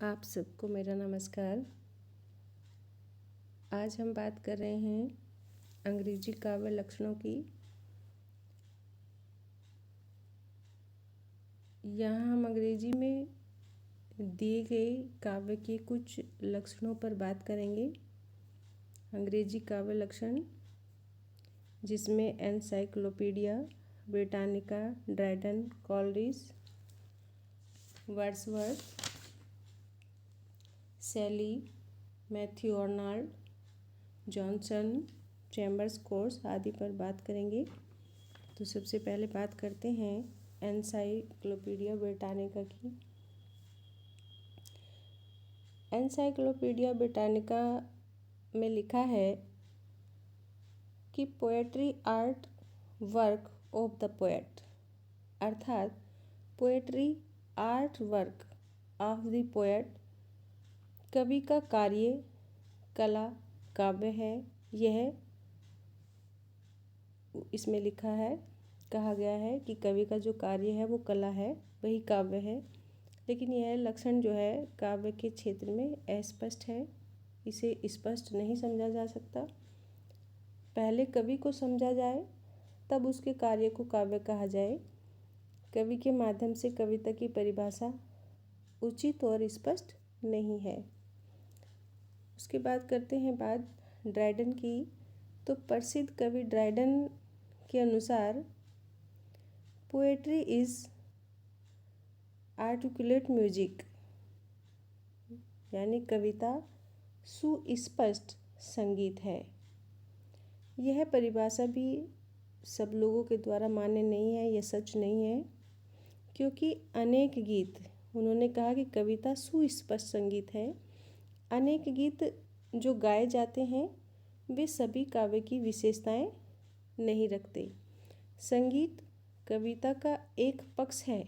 आप सबको मेरा नमस्कार। आज हम बात कर रहे हैं अंग्रेजी काव्य लक्षणों की। यहाँ हम अंग्रेजी में दिए गए काव्य के कुछ लक्षणों पर बात करेंगे। अंग्रेजी काव्य लक्षण, जिसमें एनसाइक्लोपीडिया ब्रिटानिका, ड्रायटन, कॉलरिज, वर्ड्सवर्थ, शैली, Matthew Arnold, Johnson, chambers course आदि पर बात करेंगे। तो सबसे पहले बात करते हैं एनसाइक्लोपीडिया ब्रिटानिका की। एनसाइक्लोपीडिया ब्रिटानिका में लिखा है कि poetry art work of the poet, अर्थात poetry art work of the poet कवि का कार्य कला काव्य है। यह इसमें लिखा है, कहा गया है कि कवि का जो कार्य है वो कला है, वही काव्य है। लेकिन यह लक्षण जो है काव्य के क्षेत्र में अस्पष्ट है, इसे स्पष्ट नहीं समझा जा सकता। पहले कवि को समझा जाए तब उसके कार्य को काव्य कहा जाए। कवि के माध्यम से कविता की परिभाषा उचित और स्पष्ट नहीं है। उसके बाद करते हैं बात ड्रायडन की। तो प्रसिद्ध कवि ड्रायडन के अनुसार पोएट्री इज आर्टिकुलेट म्यूजिक, यानी कविता सुस्पष्ट संगीत है। यह परिभाषा भी सब लोगों के द्वारा मान्य नहीं है, यह सच नहीं है, क्योंकि अनेक गीत, उन्होंने कहा कि कविता सुस्पष्ट संगीत है। अनेक गीत जो गाए जाते हैं वे सभी काव्य की विशेषताएं नहीं रखते। संगीत कविता का एक पक्ष है,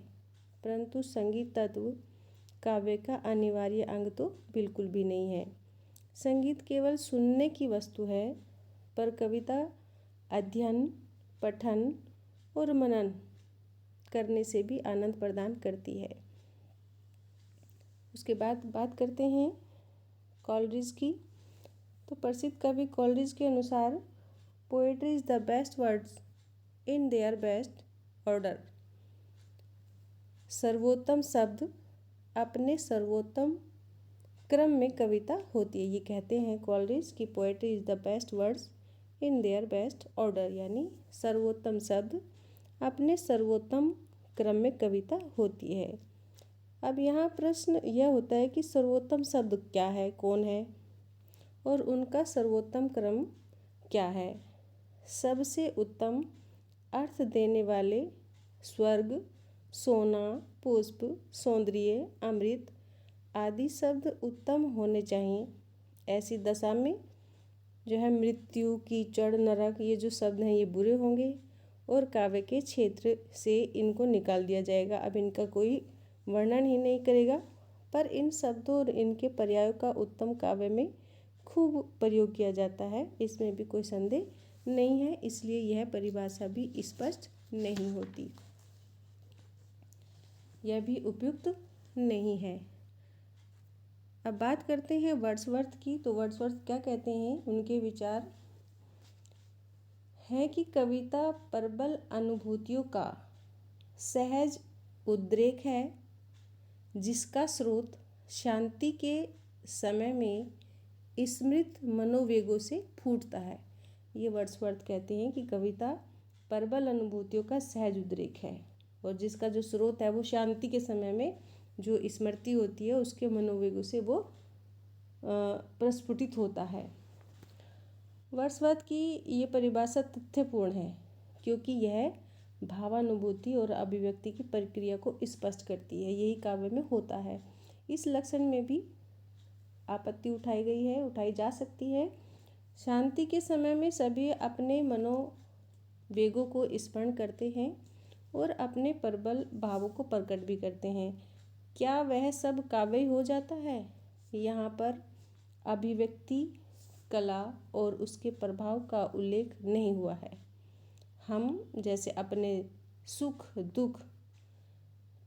परंतु संगीत तत्व काव्य का अनिवार्य अंग तो बिल्कुल भी नहीं है। संगीत केवल सुनने की वस्तु है, पर कविता अध्ययन, पठन और मनन करने से भी आनंद प्रदान करती है। उसके बाद बात करते हैं कॉलरिज की। तो प्रसिद्ध कवि कॉलरिज के अनुसार poetry is the best words in their best order. सर्वोत्तम शब्द अपने सर्वोत्तम क्रम में कविता होती है। ये कहते हैं कॉलरिज कि poetry is the best words in their best order, यानी सर्वोत्तम शब्द अपने सर्वोत्तम क्रम में कविता होती है। अब यहाँ प्रश्न यह होता है कि सर्वोत्तम शब्द क्या है, कौन है, और उनका सर्वोत्तम क्रम क्या है। सबसे उत्तम अर्थ देने वाले स्वर्ग, सोना, पुष्प, सौंदर्य, अमृत आदि शब्द उत्तम होने चाहिए। ऐसी दशा में जो है मृत्यु, कीचड़, नरक, ये जो शब्द हैं ये बुरे होंगे और काव्य के क्षेत्र से इनको निकाल दिया जाएगा। अब इनका कोई वर्णन ही नहीं करेगा, पर इन शब्दों और इनके पर्यायों का उत्तम काव्य में खूब प्रयोग किया जाता है, इसमें भी कोई संदेह नहीं है। इसलिए यह परिभाषा भी स्पष्ट नहीं होती, यह भी उपयुक्त नहीं है। अब बात करते हैं वर्ड्सवर्थ की। तो वर्ड्सवर्थ क्या कहते हैं, उनके विचार है कि कविता प्रबल अनुभूतियों का सहज उद्रेक है, जिसका स्रोत शांति के समय में स्मृत मनोवेगों से फूटता है। ये वर्ड्सवर्थ कहते हैं कि कविता प्रबल अनुभूतियों का सहज उद्रेक है और जिसका जो स्रोत है वो शांति के समय में जो स्मृति होती है उसके मनोवेगों से वो प्रस्फुटित होता है। वर्ड्सवर्थ की ये परिभाषा तथ्यपूर्ण है, क्योंकि यह भावानुभूति और अभिव्यक्ति की प्रक्रिया को स्पष्ट करती है। यही काव्य में होता है। इस लक्षण में भी आपत्ति उठाई जा सकती है। शांति के समय में सभी अपने मनोवेगों को स्मरण करते हैं और अपने प्रबल भावों को प्रकट भी करते हैं। क्या वह सब काव्य हो जाता है? यहाँ पर अभिव्यक्ति, कला और उसके प्रभाव का उल्लेख नहीं हुआ है। हम जैसे अपने सुख दुख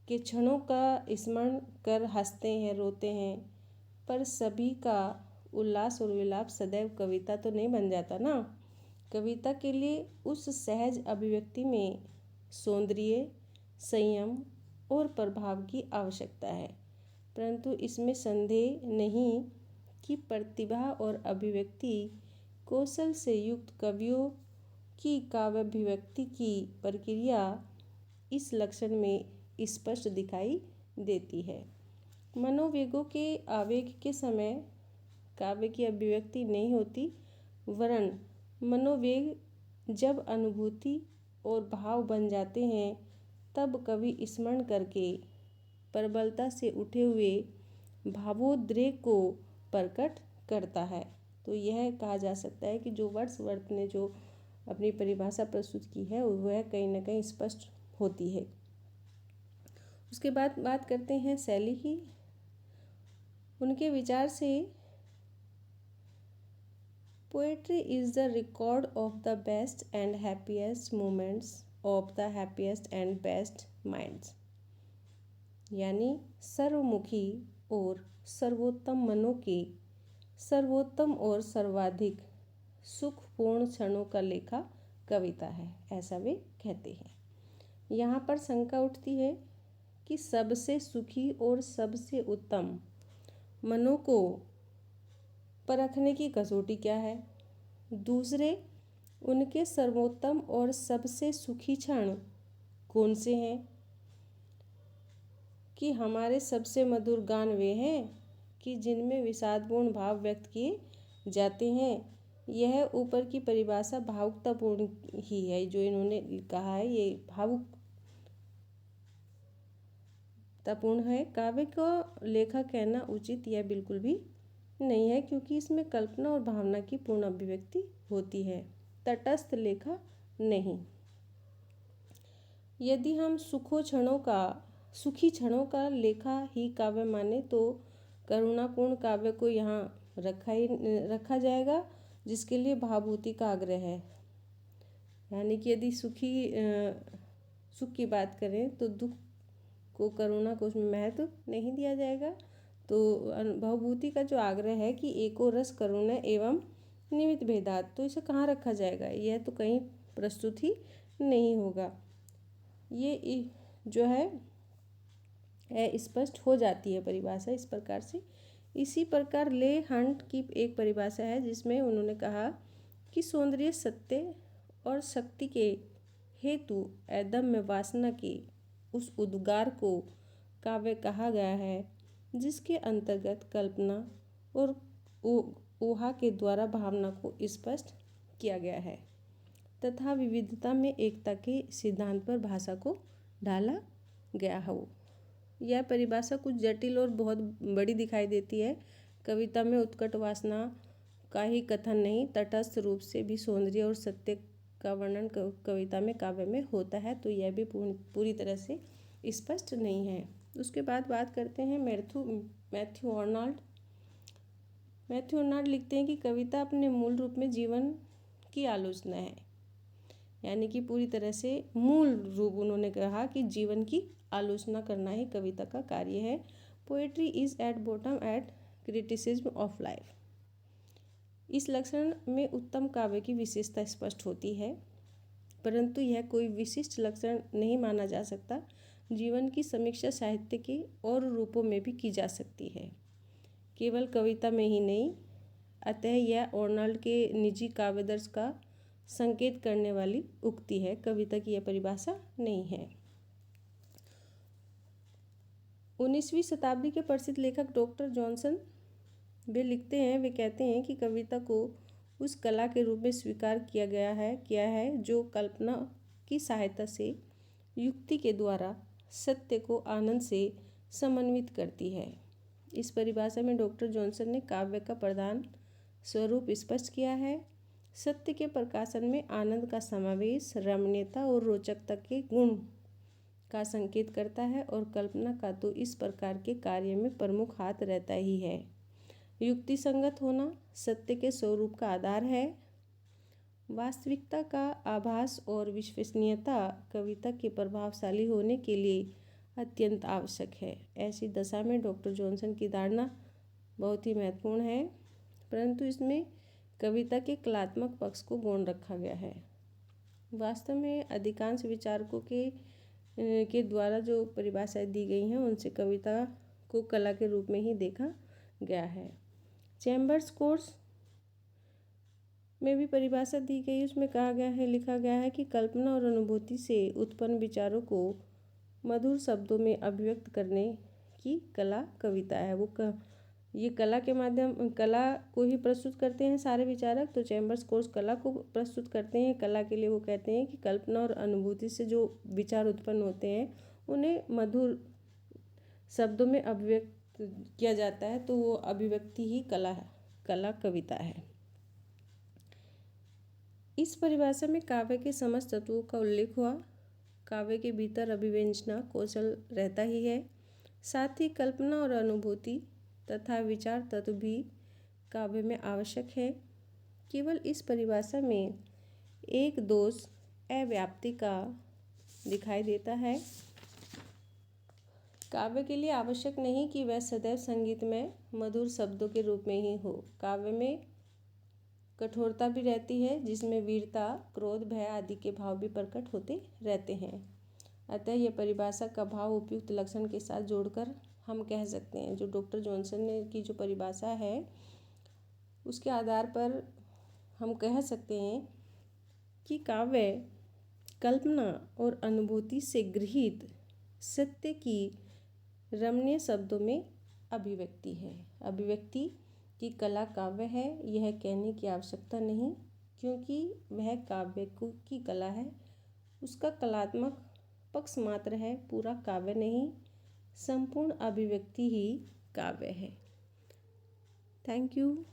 के क्षणों का स्मरण कर हंसते हैं, रोते हैं, पर सभी का उल्लास और विलाप सदैव कविता तो नहीं बन जाता ना। कविता के लिए उस सहज अभिव्यक्ति में सौंदर्य, संयम और प्रभाव की आवश्यकता है, परंतु इसमें संदेह नहीं कि प्रतिभा और अभिव्यक्ति कौशल से युक्त कवियों की काव्याभिव्यक्ति की प्रक्रिया इस लक्षण में स्पष्ट दिखाई देती है। मनोवेगों के आवेग के समय काव्य की अभिव्यक्ति नहीं होती, वरन मनोवेग जब अनुभूति और भाव बन जाते हैं तब कवि स्मरण करके प्रबलता से उठे हुए भावोद्रेक को प्रकट करता है। तो यह कहा जा सकता है कि जो वर्ड्सवर्थ ने जो अपनी परिभाषा प्रस्तुत की है वह कहीं ना कहीं स्पष्ट होती है। उसके बाद बात करते हैं शैली की। उनके विचार से poetry is the record of the best and happiest moments of the happiest and best minds, यानी सर्वमुखी और सर्वोत्तम मनों के सर्वोत्तम और सर्वाधिक सुखपूर्ण क्षणों का लेखा कविता है, ऐसा वे कहते हैं। यहाँ पर शंका उठती है कि सबसे सुखी और सबसे उत्तम मनों को परखने की कसौटी क्या है। दूसरे, उनके सर्वोत्तम और सबसे सुखी क्षण कौन से हैं कि हमारे सबसे मधुर गान वे हैं कि जिनमें विषादपूर्ण भाव व्यक्त किए जाते हैं। यह ऊपर की परिभाषा भावुकतापूर्ण ही है, जो इन्होंने कहा है ये भावुकतापूर्ण है। काव्य को लेखा कहना उचित यह बिल्कुल भी नहीं है, क्योंकि इसमें कल्पना और भावना की पूर्ण अभिव्यक्ति होती है, तटस्थ लेखा नहीं। यदि हम सुखी क्षणों का लेखा ही काव्य माने तो करुणापूर्ण काव्य को यहाँ रखा जाएगा, जिसके लिए भावभूति का आग्रह है। यानी कि यदि सुख की बात करें तो दुख को, करुणा को उसमें महत्व नहीं दिया जाएगा। तो भावभूति का जो आग्रह है कि एको रस करुणा एवं निमित्त भेदात, तो इसे कहाँ रखा जाएगा, यह तो कहीं प्रस्तुत ही नहीं होगा। ये जो है स्पष्ट हो जाती है परिभाषा इस प्रकार से। इसी प्रकार ले हंट की एक परिभाषा है जिसमें उन्होंने कहा कि सौंदर्य सत्य और शक्ति के हेतु अदम्य वासना के उस उद्गार को काव्य कहा गया है, जिसके अंतर्गत कल्पना और ऊहा के द्वारा भावना को स्पष्ट किया गया है तथा विविधता में एकता के सिद्धांत पर भाषा को ढाला गया हो। यह परिभाषा कुछ जटिल और बहुत बड़ी दिखाई देती है। कविता में उत्कट वासना का ही कथन नहीं, तटस्थ रूप से भी सौंदर्य और सत्य का वर्णन कविता में, काव्य में होता है, तो यह भी पूरी तरह से स्पष्ट नहीं है। उसके बाद बात करते हैं मैथ्यू आर्नल्ड। मैथ्यू आर्नल्ड लिखते हैं कि कविता अपने मूल रूप में जीवन की आलोचना है, यानी कि पूरी तरह से मूल रूप उन्होंने कहा कि जीवन की आलोचना करना ही कविता का कार्य है। Poetry is at bottom at criticism of life. इस लक्षण में उत्तम काव्य की विशेषता स्पष्ट होती है, परंतु यह कोई विशिष्ट लक्षण नहीं माना जा सकता। जीवन की समीक्षा साहित्य के और रूपों में भी की जा सकती है, केवल कविता में ही नहीं। अतः यह आर्नल्ड के निजी काव्यदर्श का संकेत करने वाली उक्ति है, कविता की यह परिभाषा नहीं है। 19वीं शताब्दी के प्रसिद्ध लेखक डॉक्टर जॉनसन वे लिखते हैं, वे कहते हैं कि कविता को उस कला के रूप में स्वीकार किया है जो कल्पना की सहायता से युक्ति के द्वारा सत्य को आनंद से समन्वित करती है। इस परिभाषा में डॉक्टर जॉनसन ने काव्य का प्रधान स्वरूप स्पष्ट किया है। सत्य के प्रकाशन में आनंद का समावेश रमणीयता और रोचकता के गुण का संकेत करता है, और कल्पना का तो इस प्रकार के कार्य में प्रमुख हाथ रहता ही है। युक्ति संगत होना सत्य के स्वरूप का आधार है। वास्तविकता का आभास और विश्वसनीयता कविता के प्रभावशाली होने के लिए अत्यंत आवश्यक है। ऐसी दशा में डॉक्टर जॉनसन की धारणा बहुत ही महत्वपूर्ण है, परंतु इसमें कविता के कलात्मक पक्ष को गौण रखा गया है। वास्तव में अधिकांश विचारकों के द्वारा जो परिभाषाएं दी गई हैं उनसे कविता को कला के रूप में ही देखा गया है। चैम्बर्स कोर्स में भी परिभाषा दी गई, उसमें कहा गया है, लिखा गया है कि कल्पना और अनुभूति से उत्पन्न विचारों को मधुर शब्दों में अभिव्यक्त करने की कला कविता है। ये कला के माध्यम कला को ही प्रस्तुत करते हैं सारे विचारक। तो चैम्बर्स कोर्स कला को प्रस्तुत करते हैं। कला के लिए वो कहते हैं कि कल्पना और अनुभूति से जो विचार उत्पन्न होते हैं उन्हें मधुर शब्दों में अभिव्यक्त किया जाता है, तो वो अभिव्यक्ति ही कला कविता है। इस परिभाषा में काव्य के समस्त तत्वों का उल्लेख हुआ। काव्य के भीतर अभिव्यंजना कौशल रहता ही है, साथ ही कल्पना और अनुभूति तथा विचार तत्व भी काव्य में आवश्यक है। केवल इस परिभाषा में एक दोष अव्याप्ति का दिखाई देता है। काव्य के लिए आवश्यक नहीं कि वह सदैव संगीत में मधुर शब्दों के रूप में ही हो। काव्य में कठोरता भी रहती है, जिसमें वीरता, क्रोध, भय आदि के भाव भी प्रकट होते रहते हैं। अतः यह परिभाषा का भाव उपयुक्त लक्षण के साथ जोड़कर हम कह सकते हैं, जो डॉक्टर जॉनसन ने की जो परिभाषा है उसके आधार पर हम कह सकते हैं कि काव्य कल्पना और अनुभूति से गृहीत सत्य की रमणीय शब्दों में अभिव्यक्ति है। अभिव्यक्ति की कला काव्य है, यह कहने की आवश्यकता नहीं, क्योंकि वह काव्य की कला है। उसका कलात्मक पक्ष मात्र है, पूरा काव्य नहीं। संपूर्ण अभिव्यक्ति ही काव्य है। Thank you.